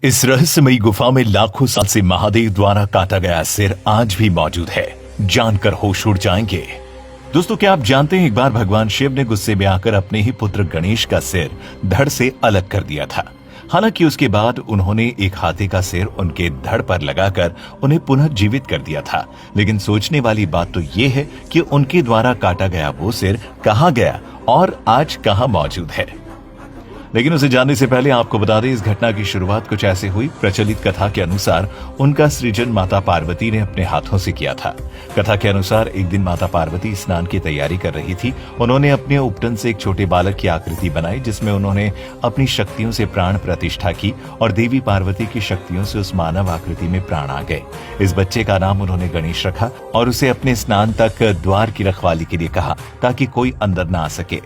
इस रहस्यमयी गुफा में लाखों साल से महादेव द्वारा काटा गया सिर आज भी मौजूद है। जानकर होश उड़ जाएंगे। दोस्तों, क्या आप जानते हैं एक बार भगवान शिव ने गुस्से में आकर अपने ही पुत्र गणेश का सिर धड़ से अलग कर दिया था। हालांकि उसके बाद उन्होंने एक हाथी का सिर उनके धड़ पर लगाकर उन्हें पुनः जीवित कर दिया था। लेकिन सोचने वाली बात तो ये है कि उनके द्वारा काटा गया वो सिर कहां गया और आज कहां मौजूद है। लेकिन उसे जानने से पहले आपको बता दें, इस घटना की शुरुआत कुछ ऐसे हुई। प्रचलित कथा के अनुसार उनका सृजन माता पार्वती ने अपने हाथों से किया था। कथा के अनुसार एक दिन माता पार्वती स्नान की तैयारी कर रही थी। उन्होंने अपने उपटन से एक छोटे बालक की आकृति बनाई, जिसमें उन्होंने अपनी शक्तियों से प्राण प्रतिष्ठा की और देवी पार्वती की शक्तियों से उस मानव आकृति में प्राण आ गए। इस बच्चे का नाम उन्होंने गणेश रखा और उसे अपने स्नान तक द्वार की रखवाली के लिए कहा, ताकि कोई अंदर ना आ सके।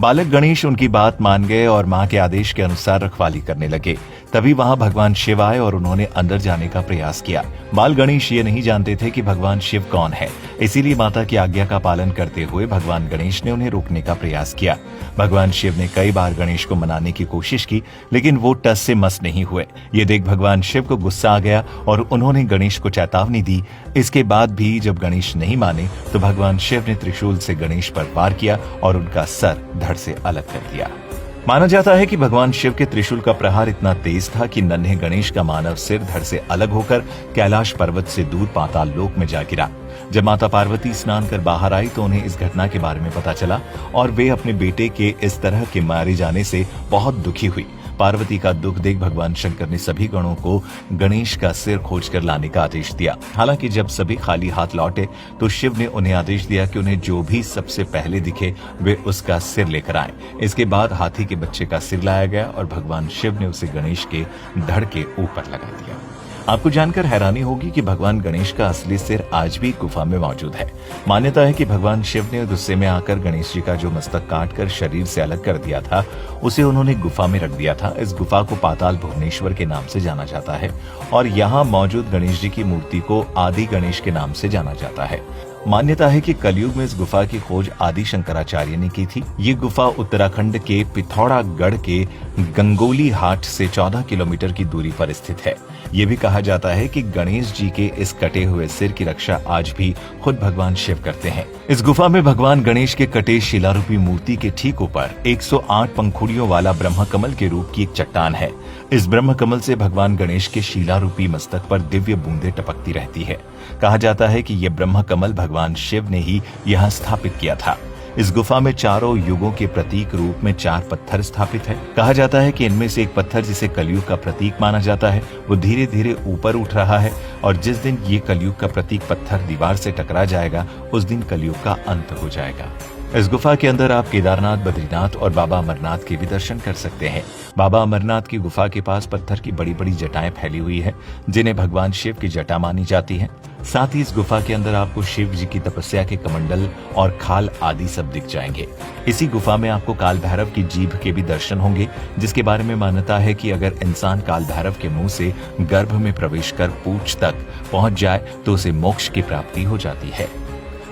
बालक गणेश उनकी बात मान गए और मां के आदेश के अनुसार रखवाली करने लगे। तभी वहां भगवान शिव आए और उन्होंने अंदर जाने का प्रयास किया। बाल गणेश ये नहीं जानते थे कि भगवान शिव कौन है, इसीलिए माता की आज्ञा का पालन करते हुए भगवान गणेश ने उन्हें रोकने का प्रयास किया। भगवान शिव ने कई बार गणेश को मनाने की कोशिश की, लेकिन वो टस से मस नहीं हुए। ये देख भगवान शिव को गुस्सा आ गया और उन्होंने गणेश को चेतावनी दी। इसके बाद भी जब गणेश नहीं माने तो भगवान शिव ने त्रिशूल से गणेश पर वार किया और उनका सर धड़ से अलग कर दिया। माना जाता है कि भगवान शिव के त्रिशूल का प्रहार इतना तेज था कि नन्हे गणेश का मानव सिर धड़ से अलग होकर कैलाश पर्वत से दूर पाताल लोक में जा गिरा। जब माता पार्वती स्नान कर बाहर आई तो उन्हें इस घटना के बारे में पता चला और वे अपने बेटे के इस तरह के मारे जाने से बहुत दुखी हुई। पार्वती का दुख देख भगवान शंकर ने सभी गणों को गणेश का सिर खोजकर लाने का आदेश दिया। हालांकि जब सभी खाली हाथ लौटे तो शिव ने उन्हें आदेश दिया कि उन्हें जो भी सबसे पहले दिखे वे उसका सिर लेकर आए। इसके बाद हाथी के बच्चे का सिर लाया गया और भगवान शिव ने उसे गणेश के धड़ के ऊपर लगा दिया। आपको जानकर हैरानी होगी कि भगवान गणेश का असली सिर आज भी गुफा में मौजूद है। मान्यता है कि भगवान शिव ने गुस्से में आकर गणेश जी का जो मस्तक काटकर शरीर से अलग कर दिया था, उसे उन्होंने गुफा में रख दिया था। इस गुफा को पाताल भुवनेश्वर के नाम से जाना जाता है और यहाँ मौजूद गणेश जी की मूर्ति को आदि गणेश के नाम से जाना जाता है। मान्यता है कि कलयुग में इस गुफा की खोज आदि शंकराचार्य ने की थी। ये गुफा उत्तराखंड के पिथौरागढ़ के गंगोली हाट से 14 किलोमीटर की दूरी पर स्थित है। ये भी कहा जाता है कि गणेश जी के इस कटे हुए सिर की रक्षा आज भी खुद भगवान शिव करते हैं। इस गुफा में भगवान गणेश के कटे शिलारूपी मूर्ति के ठीक ऊपर 108 पंखुड़ियों वाला ब्रह्म कमल के रूप की एक चट्टान है। इस ब्रह्म कमल से भगवान गणेश के शिलारूपी मस्तक पर दिव्य बूंदें टपकती रहती है। कहा जाता है कि यह ब्रह्म कमल भगवान शिव ने ही यहाँ स्थापित किया था। इस गुफा में चारों युगों के प्रतीक रूप में 4 पत्थर स्थापित है। कहा जाता है कि इनमें से एक पत्थर, जिसे कलयुग का प्रतीक माना जाता है, वो धीरे धीरे ऊपर उठ रहा है और जिस दिन ये कलयुग का प्रतीक पत्थर दीवार से टकरा जाएगा, उस दिन कलयुग का अंत हो जाएगा। इस गुफा के अंदर आप केदारनाथ, बद्रीनाथ और बाबा अमरनाथ के भी दर्शन कर सकते हैं। बाबा अमरनाथ की गुफा के पास पत्थर की बड़ी बड़ी जटाएं फैली हुई है, जिन्हें भगवान शिव की जटा मानी जाती है। साथ ही इस गुफा के अंदर आपको शिव जी की तपस्या के कमंडल और खाल आदि सब दिख जाएंगे। इसी गुफा में आपको काल भैरव की जीभ के भी दर्शन होंगे, जिसके बारे में मान्यता है कि अगर इंसान काल भैरव के मुंह से गर्भ में प्रवेश कर पूंछ तक पहुंच जाए तो उसे मोक्ष की प्राप्ति हो जाती है।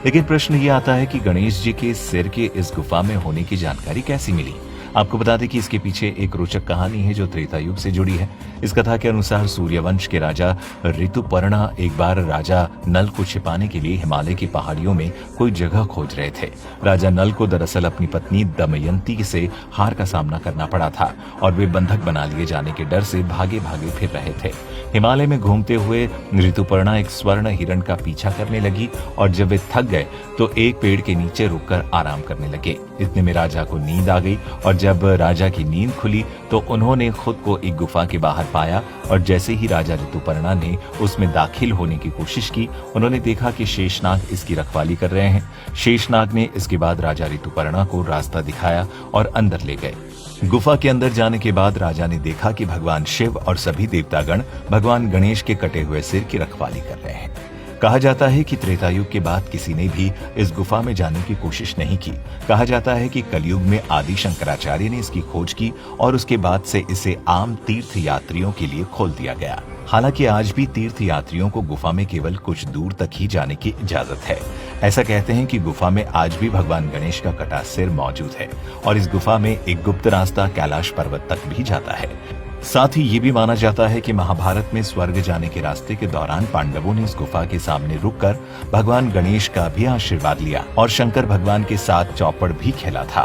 लेकिन प्रश्न ये आता है कि गणेश जी के सिर के इस गुफा में होने की जानकारी कैसी मिली। आपको बता दें कि इसके पीछे एक रोचक कहानी है जो त्रेता युग से जुड़ी है। इस कथा के अनुसार सूर्यवंश के राजा ऋतुपर्णा एक बार राजा नल को छिपाने के लिए हिमालय की पहाड़ियों में कोई जगह खोज रहे थे। राजा नल को दरअसल अपनी पत्नी दमयंती से हार का सामना करना पड़ा था और वे बंधक बना लिए जाने के डर से भागे भागे फिर रहे थे। हिमालय में घूमते हुए ऋतुपर्णा एक स्वर्ण हिरण का पीछा करने लगी और जब वे थक गए तो एक पेड़ के नीचे रुककर आराम करने लगे। इतने में राजा को नींद आ गई और जब राजा की नींद खुली तो उन्होंने खुद को एक गुफा के बाहर पाया और जैसे ही राजा ऋतुपर्णा ने उसमें दाखिल होने की कोशिश की, उन्होंने देखा कि शेषनाग इसकी रखवाली कर रहे हैं। शेषनाग ने इसके बाद राजा ऋतुपर्णा को रास्ता दिखाया और अंदर ले गए। गुफा के अंदर जाने के बाद राजा ने देखा कि भगवान शिव और सभी देवतागण भगवान गणेश के कटे हुए सिर की रखवाली कर रहे हैं। कहा जाता है कि त्रेतायुग के बाद किसी ने भी इस गुफा में जाने की कोशिश नहीं की। कहा जाता है कि कलयुग में आदि शंकराचार्य ने इसकी खोज की और उसके बाद से इसे आम तीर्थ यात्रियों के लिए खोल दिया गया। हालांकि आज भी तीर्थ यात्रियों को गुफा में केवल कुछ दूर तक ही जाने की इजाजत है। ऐसा कहते हैं कि गुफा में आज भी भगवान गणेश का कटा सिर मौजूद है और इस गुफा में एक गुप्त रास्ता कैलाश पर्वत तक भी जाता है। साथ ही ये भी माना जाता है कि महाभारत में स्वर्ग जाने के रास्ते के दौरान पांडवों ने इस गुफा के सामने रुककर भगवान गणेश का भी आशीर्वाद लिया और शंकर भगवान के साथ चौपड़ भी खेला था।